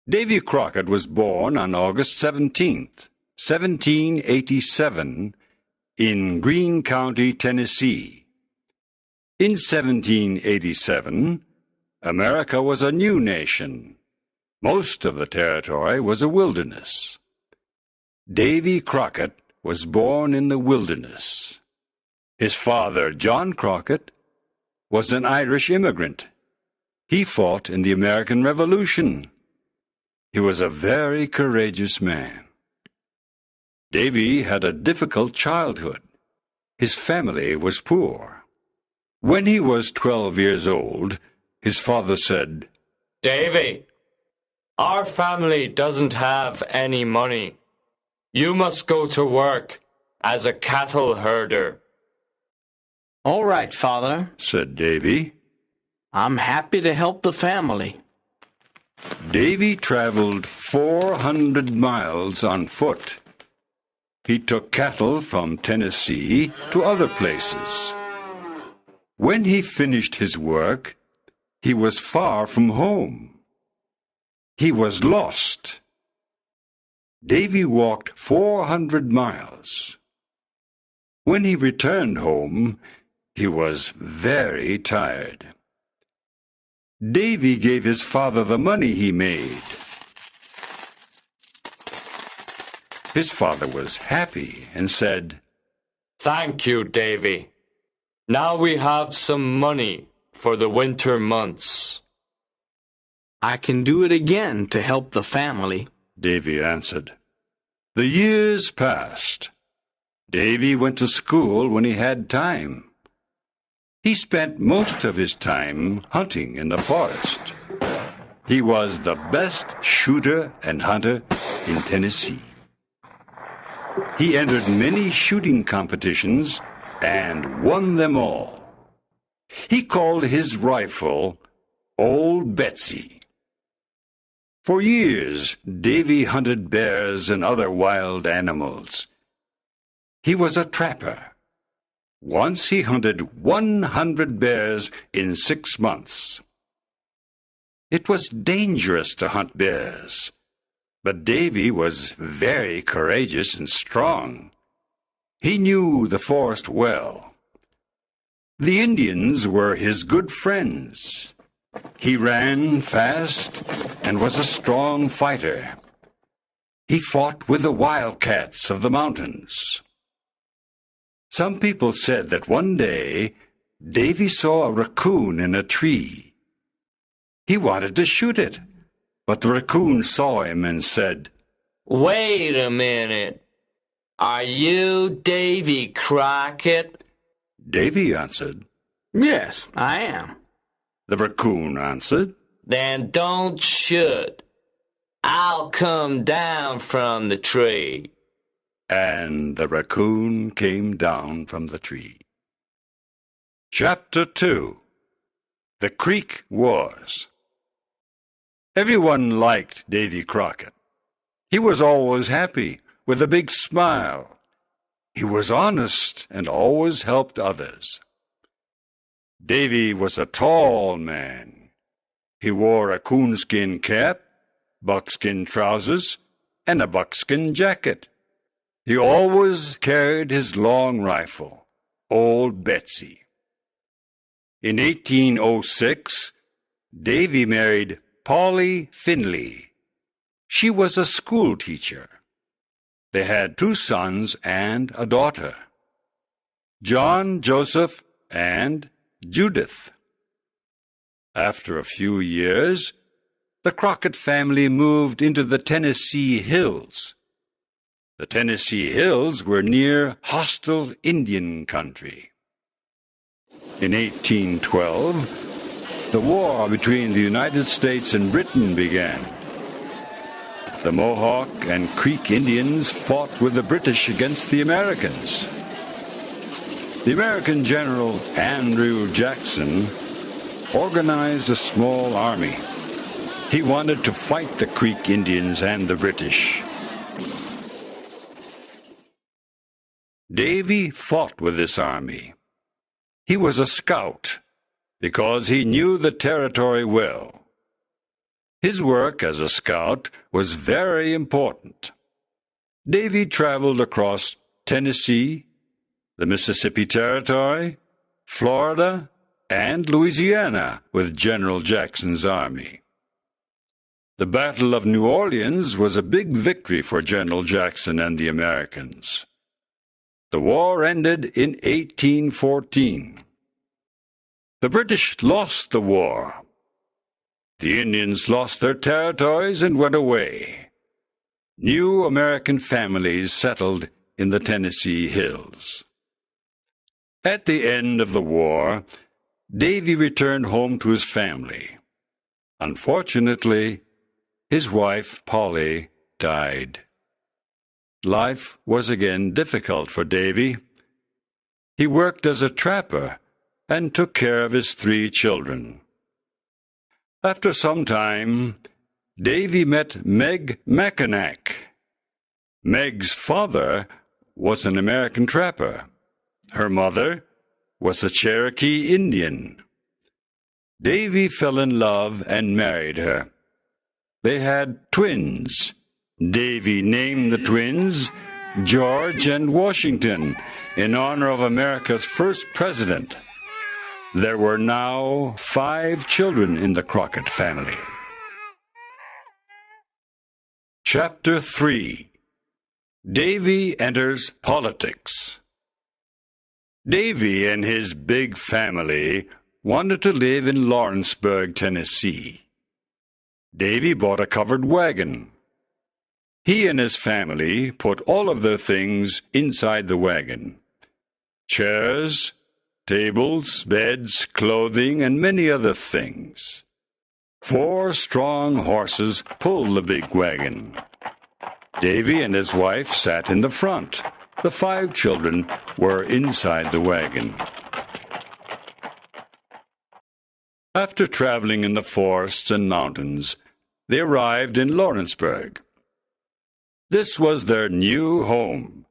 Davy Crockett was born on August 17th, 1787, in Greene County, Tennessee. In 1787, America was a new nation. Most of the territory was a wilderness. Davy Crockett was born in the wilderness. His father, John Crockett, was an Irish immigrant. He fought in the American Revolution. He was a very courageous man. Davy had a difficult childhood. His family was poor. When he was 12 years old, his father said, "Davy, our family doesn't have any money. You must go to work as a cattle herder." "All right, Father," said Davy. "I'm happy to help the family." Davy traveled 400 miles on foot. He took cattle from Tennessee to other places. When he finished his work, he was far from home. He was lost. Davy walked 400 miles. When he returned home, he was very tired. Davy gave his father the money he made. His father was happy and said, "Thank you, Davy. Now we have some money for the winter months." "I can do it again to help the family," Davy answered. The years passed. Davy went to school when he had time. He spent most of his time hunting in the forest. He was the best shooter and hunter in Tennessee. He entered many shooting competitions and won them all. He called his rifle Old Betsy. For years, Davy hunted bears and other wild animals. He was a trapper. Once he hunted 100 bears in 6 months. It was dangerous to hunt bears, but Davy was very courageous and strong. He knew the forest well. The Indians were his good friends. He ran fast and was a strong fighter. He fought with the wildcats of the mountains. Some people said that one day Davy saw a raccoon in a tree. He wanted to shoot it, but the raccoon saw him and said, "Wait a minute. Are you Davy Crockett?" Davy answered. "Yes, I am." The raccoon answered, "Then don't shoot. I'll come down from the tree." And the raccoon came down from the tree. Chapter 2. The Creek Wars. Everyone liked Davy Crockett. He was always happy, with a big smile. He was honest and always helped others. Davy was a tall man. He wore a coonskin cap, buckskin trousers, and a buckskin jacket. He always carried his long rifle, Old Betsy. In 1806, Davy married Polly Finley. She was a school teacher. They had 2 sons and a daughter, John, Joseph, and Judith. After a few years, the Crockett family moved into the Tennessee Hills. The Tennessee Hills were near hostile Indian country. In 1812, the war between the United States and Britain began. The Mohawk and Creek Indians fought with the British against the Americans. The American General Andrew Jackson organized a small army. He wanted to fight the Creek Indians and the British. Davy fought with this army. He was a scout because he knew the territory well. His work as a scout was very important. Davy traveled across Tennessee, the Mississippi Territory, Florida, and Louisiana with General Jackson's army. The Battle of New Orleans was a big victory for General Jackson and the Americans. The war ended in 1814. The British lost the war. The Indians lost their territories and went away. New American families settled in the Tennessee hills. At the end of the war, Davy returned home to his family. Unfortunately, his wife, Polly, died. Life was again difficult for Davy. He worked as a trapper and took care of his 3 children. After some time, Davy met Meg Mackinac. Meg's father was an American trapper. Her mother was a Cherokee Indian. Davy fell in love and married her. They had twins. Davy named the twins George and Washington in honor of America's first president. There were now 5 children in the Crockett family. Chapter 3. Davy enters politics. Davy and his big family wanted to live in Lawrenceburg, Tennessee. Davy bought a covered wagon. He and his family put all of their things inside the wagon: chairs, tables, beds, clothing, and many other things. 4 strong horses pulled the big wagon. Davy and his wife sat in the front. The 5 children were inside the wagon. After traveling in the forests and mountains, they arrived in Lawrenceburg. This was their new home.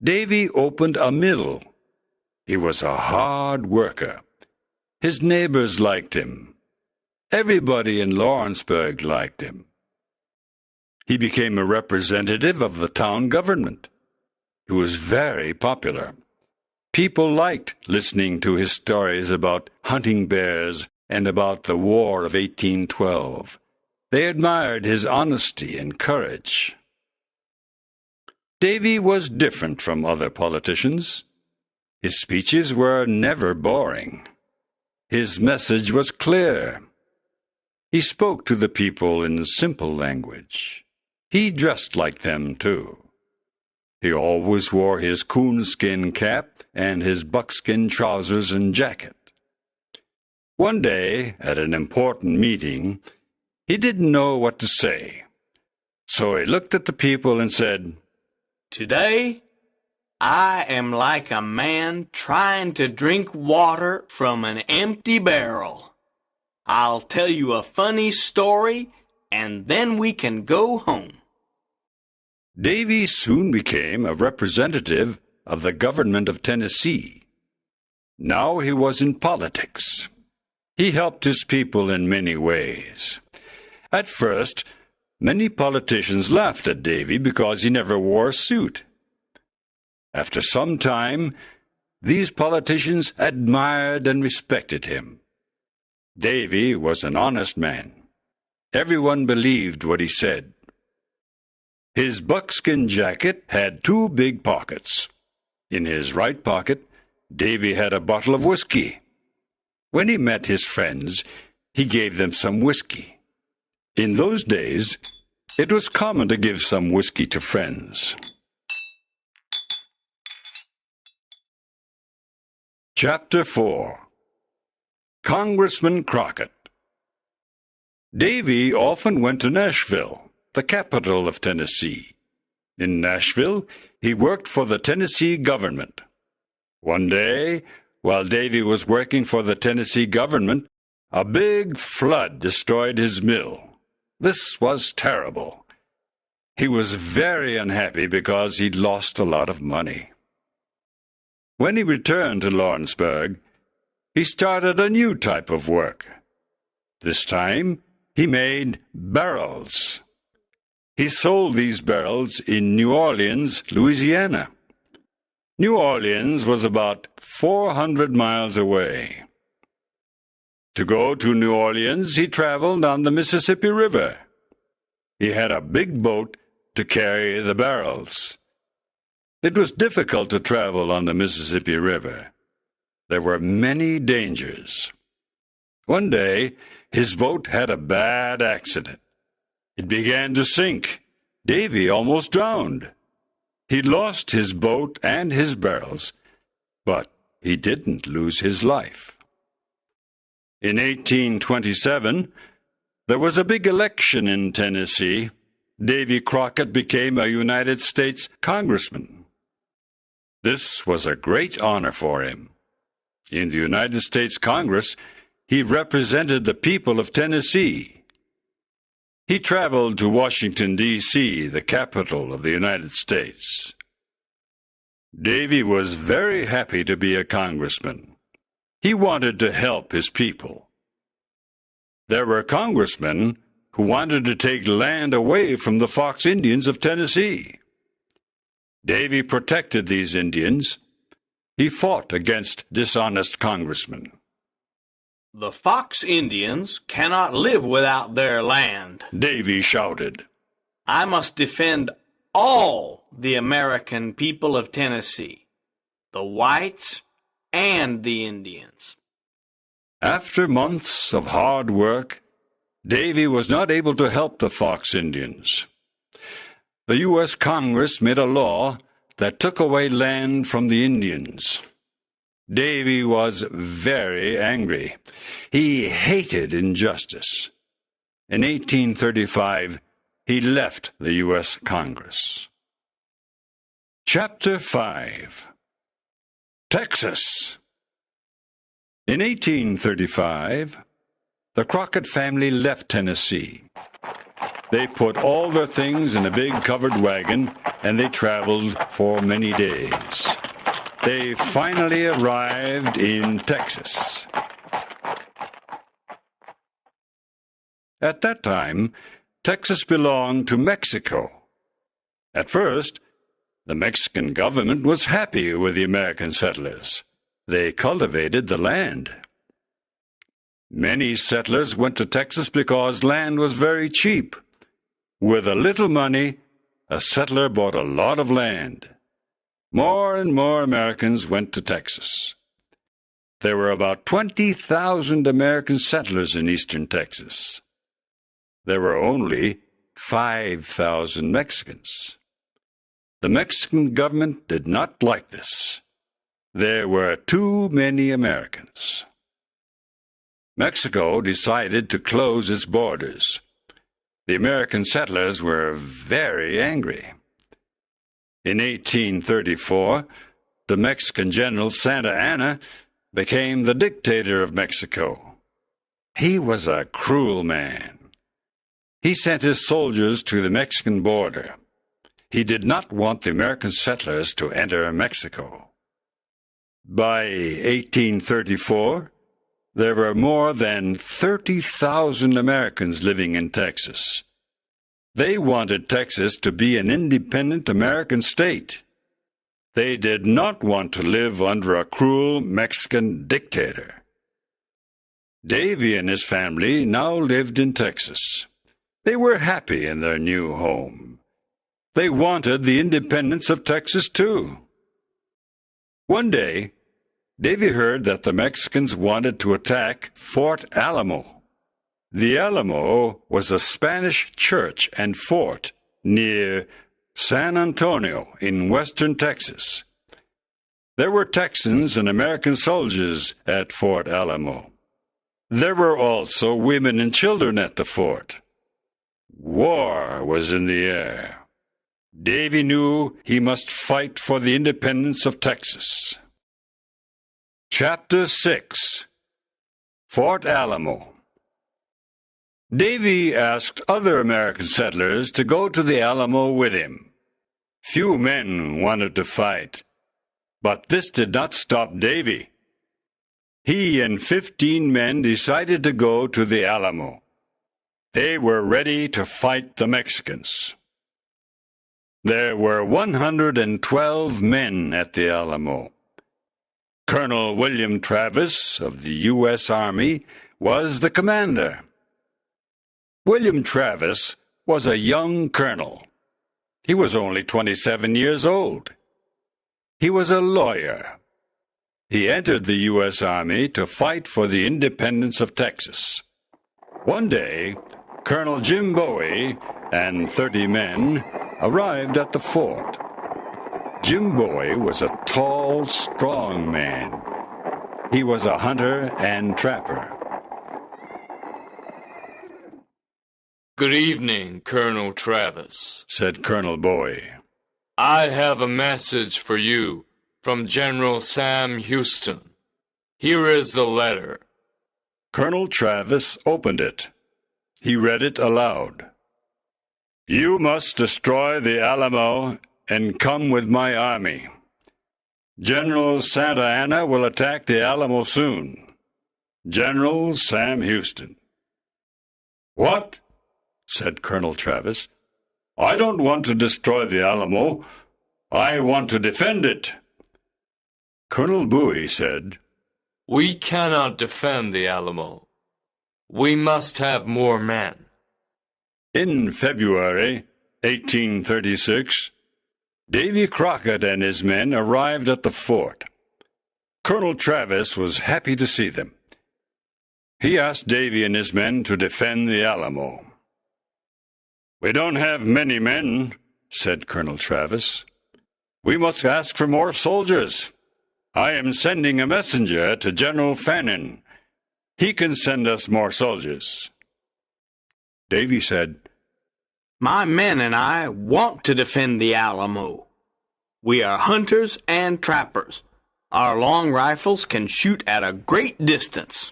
Davy opened a mill. He was a hard worker. His neighbors liked him. Everybody in Lawrenceburg liked him. He became a representative of the town government. He was very popular. People liked listening to his stories about hunting bears and about the War of 1812. They admired his honesty and courage. Davy was different from other politicians. His speeches were never boring. His message was clear. He spoke to the people in simple language. He dressed like them, too. He always wore his coonskin cap and his buckskin trousers and jacket. One day, at an important meeting, he didn't know what to say. So he looked at the people and said, "Today, I am like a man trying to drink water from an empty barrel. I'll tell you a funny story, and then we can go home." Davy soon became a representative of the government of Tennessee. Now he was in politics. He helped his people in many ways. At first, many politicians laughed at Davy because he never wore a suit. After some time, these politicians admired and respected him. Davy was an honest man. Everyone believed what he said. His buckskin jacket had 2 big pockets. In his right pocket, Davy had a bottle of whiskey. When he met his friends, he gave them some whiskey. In those days, it was common to give some whiskey to friends. Chapter 4. Congressman Crockett. Davy often went to Nashville, the capital of Tennessee. In Nashville, he worked for the Tennessee government. One day, while Davy was working for the Tennessee government, a big flood destroyed his mill. This was terrible. He was very unhappy because he'd lost a lot of money. When he returned to Lawrenceburg, he started a new type of work. This time, He made barrels. He sold these barrels in New Orleans, Louisiana. New Orleans was about 400 miles away. To go to New Orleans, he traveled on the Mississippi River. He had a big boat to carry the barrels. It was difficult to travel on the Mississippi River. There were many dangers. One day, his boat had a bad accident. It began to sink. Davy almost drowned. He lost his boat and his barrels, but he didn't lose his life. In 1827, there was a big election in Tennessee. Davy Crockett became a United States congressman. This was a great honor for him. In the United States Congress, he represented the people of Tennessee. He traveled to Washington, D.C., the capital of the United States. Davy was very happy to be a congressman. He wanted to help his people. There were congressmen who wanted to take land away from the Fox Indians of Tennessee. Davy protected these Indians. He fought against dishonest congressmen. The Fox Indians cannot live without their land, Davy shouted. I must defend all the American people of Tennessee, the whites and the Indians. After months of hard work, Davy was not able to help the Fox Indians. The U.S. Congress made a law that took away land from the Indians. Davy was very angry. He hated injustice. In 1835, he left the U.S. Congress. Chapter 5. Texas. In 1835, the Crockett family left Tennessee. They put all their things in a big covered wagon, and they traveled for many days. They finally arrived in Texas. At that time, Texas belonged to Mexico. At first, the Mexican government was happy with the American settlers. They cultivated the land. Many settlers went to Texas because land was very cheap. With a little money, a settler bought a lot of land. More and more Americans went to Texas. There were about 20,000 American settlers in eastern Texas. There were only 5,000 Mexicans. The Mexican government did not like this. There were too many Americans. Mexico decided to close its borders. The American settlers were very angry. In 1834, the Mexican general Santa Anna became the dictator of Mexico. He was a cruel man. He sent his soldiers to the Mexican border. He did not want the American settlers to enter Mexico. By 1834, there were more than 30,000 Americans living in Texas. They wanted Texas to be an independent American state. They did not want to live under a cruel Mexican dictator. Davy and his family now lived in Texas. They were happy in their new home. They wanted the independence of Texas, too. One day, Davy heard that the Mexicans wanted to attack Fort Alamo. The Alamo was a Spanish church and fort near San Antonio in western Texas. There were Texans and American soldiers at Fort Alamo. There were also women and children at the fort. War was in the air. Davy knew he must fight for the independence of Texas. Chapter 6. Fort Alamo. Davy asked other American settlers to go to the Alamo with him. Few men wanted to fight, but this did not stop Davy. He and 15 men decided to go to the Alamo. They were ready to fight the Mexicans. There were 112 men at the Alamo. Colonel William Travis of the U.S. Army was the commander. William Travis was a young colonel. He was only 27 years old. He was a lawyer. He entered the U.S. Army to fight for the independence of Texas. One day, Colonel Jim Bowie and 30 men arrived at the fort. Jim Bowie was a tall, strong man. He was a hunter and trapper. Good evening, Colonel Travis, said Colonel Bowie. I have a message for you from General Sam Houston. Here is the letter. Colonel Travis opened it. He read it aloud. You must destroy the Alamo and come with my army. General Santa Anna will attack the Alamo soon. General Sam Houston. What? Said Colonel Travis. I don't want to destroy the Alamo. I want to defend it. Colonel Bowie said, We cannot defend the Alamo. We must have more men. In February 1836, Davy Crockett and his men arrived at the fort. Colonel Travis was happy to see them. He asked Davy and his men to defend the Alamo. We don't have many men, said Colonel Travis. We must ask for more soldiers. I am sending a messenger to General Fannin. He can send us more soldiers. Davy said, My men and I want to defend the Alamo. We are hunters and trappers. Our long rifles can shoot at a great distance.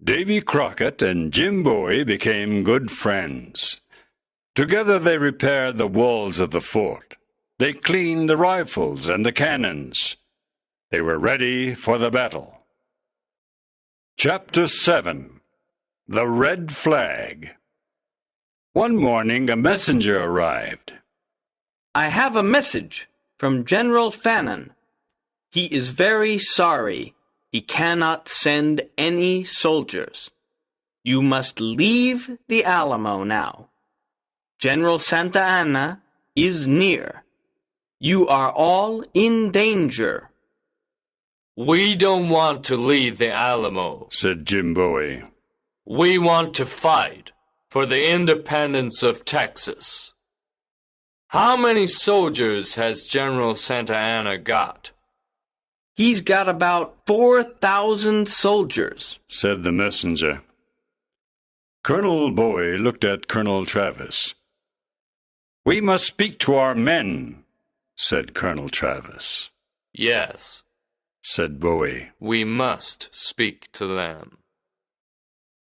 Davy Crockett and Jim Bowie became good friends. Together they repaired the walls of the fort. They cleaned the rifles and the cannons. They were ready for the battle. Chapter 7. The Red Flag. One morning a messenger arrived. I have a message from General Fannin. He is very sorry. He cannot send any soldiers. You must leave the Alamo now. General Santa Anna is near. You are all in danger. We don't want to leave the Alamo, said Jim Bowie. We want to fight for the independence of Texas. How many soldiers has General Santa Anna got? He's got about 4,000 soldiers, said the messenger. Colonel Bowie looked at Colonel Travis. We must speak to our men, said Colonel Travis. Yes, said Bowie. We must speak to them.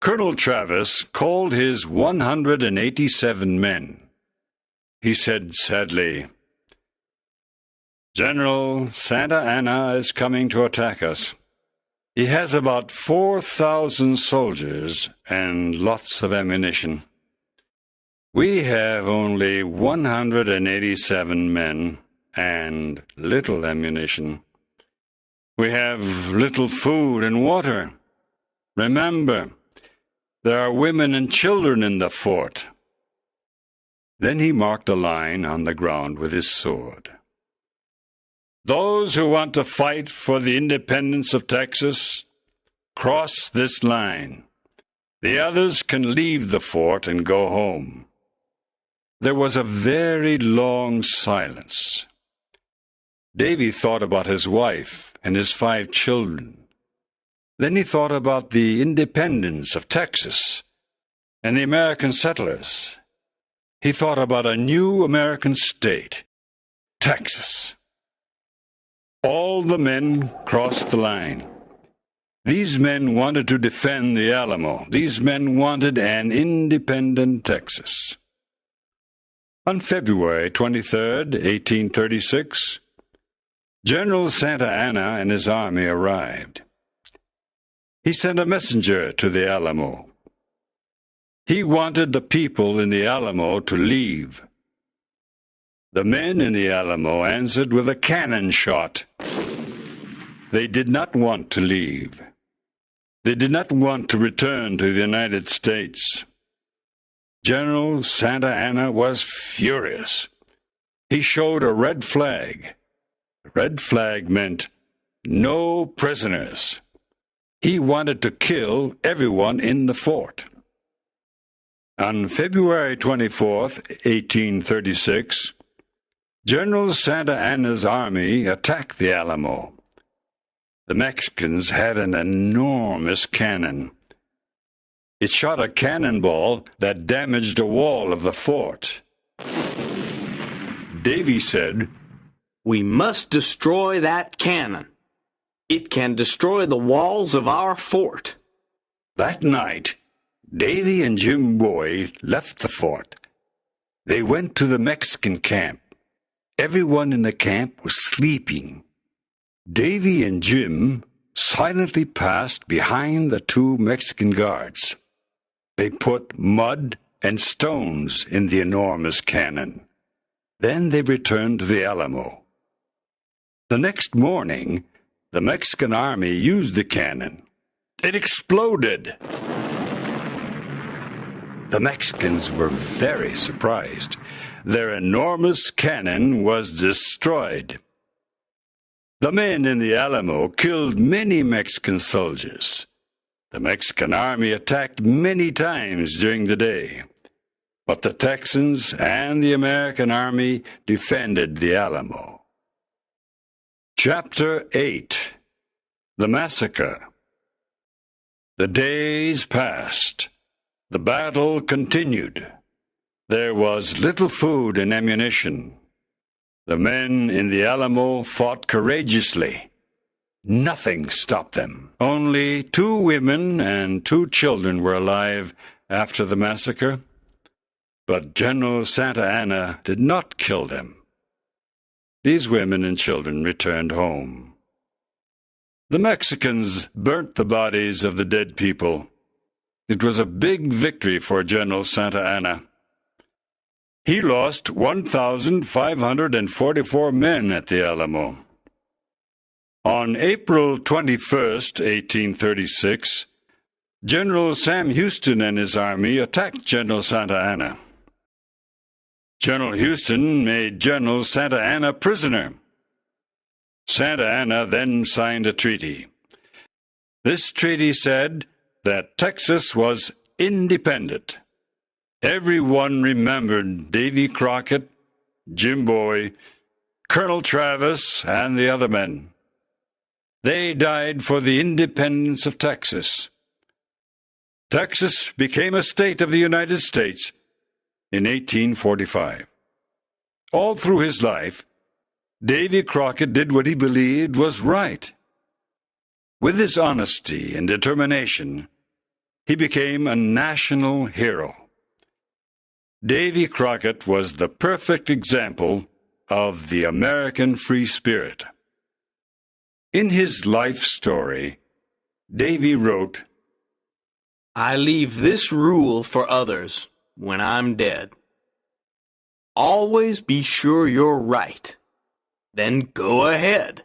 Colonel Travis called his 187 men. He said sadly, General Santa Anna is coming to attack us. He has about 4,000 soldiers and lots of ammunition. We have only 187 men and little ammunition. We have little food and water. Remember, there are women and children in the fort. Then he marked a line on the ground with his sword. Those who want to fight for the independence of Texas, cross this line. The others can leave the fort and go home. There was a very long silence. Davy thought about his wife and his 5 children. Then he thought about the independence of Texas and the American settlers. He thought about a new American state, Texas. All the men crossed the line. These men wanted to defend the Alamo. These men wanted an independent Texas. On February 23rd, 1836, General Santa Anna and his army arrived. He sent a messenger to the Alamo. He wanted the people in the Alamo to leave. The men in the Alamo answered with a cannon shot. They did not want to leave. They did not want to return to the United States. General Santa Anna was furious. He showed a red flag. The red flag meant no prisoners. He wanted to kill everyone in the fort. On February 24th, 1836, General Santa Anna's army attacked the Alamo. The Mexicans had an enormous cannon. It shot a cannonball that damaged a wall of the fort. Davy said, "We must destroy that cannon. It can destroy the walls of our fort." That night, Davy and Jim Boy left the fort. They went to the Mexican camp. Everyone in the camp was sleeping. Davy and Jim silently passed behind the two Mexican guards. They put mud and stones in the enormous cannon. Then they returned to the Alamo. The next morning, the Mexican army used the cannon. It exploded. The Mexicans were very surprised. Their enormous cannon was destroyed. The men in the Alamo killed many Mexican soldiers. The Mexican army attacked many times during the day, but the Texans and the American army defended the Alamo. Chapter 8. The Massacre. The days passed. The battle continued. There was little food and ammunition. The men in the Alamo fought courageously. Nothing stopped them. Only 2 women and 2 children were alive after the massacre. But General Santa Anna did not kill them. These women and children returned home. The Mexicans burnt the bodies of the dead people. It was a big victory for General Santa Anna. He lost 1,544 men at the Alamo. On April 21st, 1836, General Sam Houston and his army attacked General Santa Anna. General Houston made General Santa Anna prisoner. Santa Anna then signed a treaty. This treaty said that Texas was independent. Everyone remembered Davy Crockett, Jim Boy, Colonel Travis, and the other men. They died for the independence of Texas. Texas became a state of the United States in 1845. All through his life, Davy Crockett did what he believed was right. With his honesty and determination, he became a national hero. Davy Crockett was the perfect example of the American free spirit. In his life story, Davy wrote, "I leave this rule for others when I'm dead. Always be sure you're right. Then go ahead.